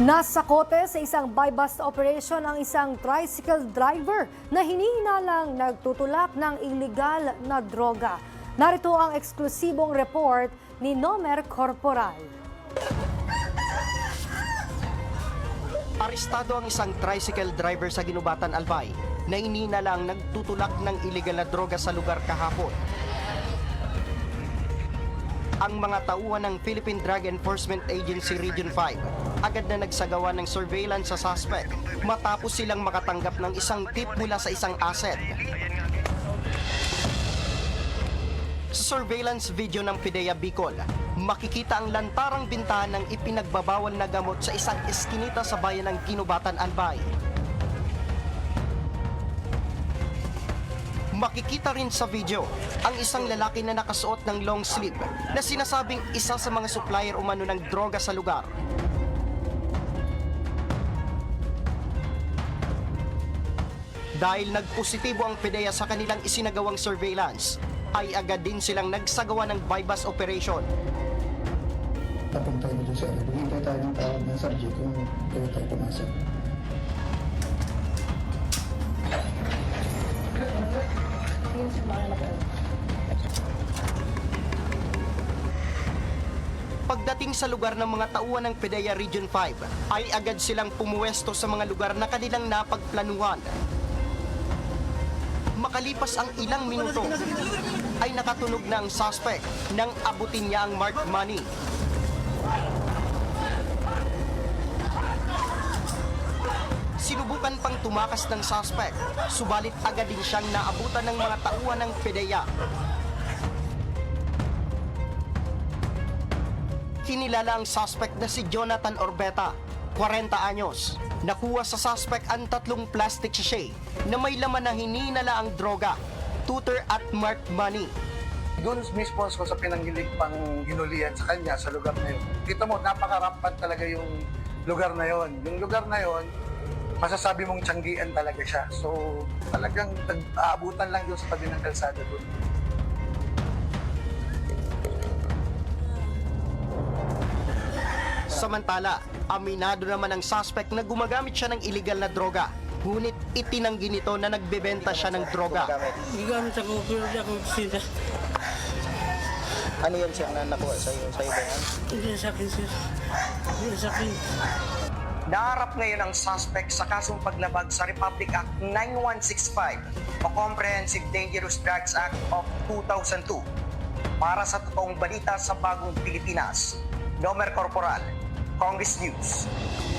Nasakote sa isang buy-bust operation ang isang tricycle driver na hinihinalang nagtutulak ng iligal na droga. Narito ang eksklusibong report ni Nomer Corporal. Arestado ang isang tricycle driver sa Ginubatan, Albay na hinihinalang nagtutulak ng iligal na droga sa lugar kahapon. Ang mga tauhan ng Philippine Drug Enforcement Agency Region 5 agad na nagsagawa ng surveillance sa suspect matapos silang makatanggap ng isang tip mula sa isang asset. Sa surveillance video ng PIDEA Bicol, makikita ang lantarang bintahan ng ipinagbabawal na gamot sa isang eskinita sa bayan ng Ginubatan, Albay. Makikita rin sa video ang isang lalaki na nakasuot ng long sleeve na sinasabing isa sa mga supplier umano ng droga sa lugar. Dahil nagpositibo ang PIDEA sa kanilang isinagawang surveillance, ay agad din silang nagsagawa ng buy-bust operation. Papunta tayo dun sa ano, hintay tayo ng tawag ng subject kung pwede tayo pumasok. Pagdating sa lugar ng mga tauhan ng PIDEA Region 5, ay agad silang pumuwesto sa mga lugar na kanilang napagplanuhan. Makalipas ang ilang minuto, ay nakatunog na ang suspect nang abutin niya ang marked money. Sinubukan pang tumakas ng suspect, subalit agad din siyang naabutan ng mga tauhan ng PIDEA. Kinilala ang suspect na si Jonathan Orbeta, 40 anyos. Nakuha sa suspect ang 3 plastic sachet na may laman na hininala ang droga, tutor at marked money. Doon mismo sa pinanggilig pang hinulihan sa kanya sa lugar na yun. Kita mo, napaka-rampant talaga yung lugar na yun. Yung lugar na yun, masasabi mong tiyanggian talaga siya. So, talagang aabutan lang yun sa tabi ng kalsada doon. Samantala, aminado naman ang suspect na gumagamit siya ng illegal na droga. Ngunit itinanggi nito na nagbebenta siya ng droga. Gamit ako, pero di ako sila. Ano yan sir na nakuha sa'yo ba yan? Hindi sa akin, sir. Hindi sa akin. Naharap ngayon ang suspect sa kasong paglabag sa Republic Act 9165 o Comprehensive Dangerous Drugs Act of 2002. Para sa totoong balita sa Bagong Pilipinas, Nomer Corporal, Congress News.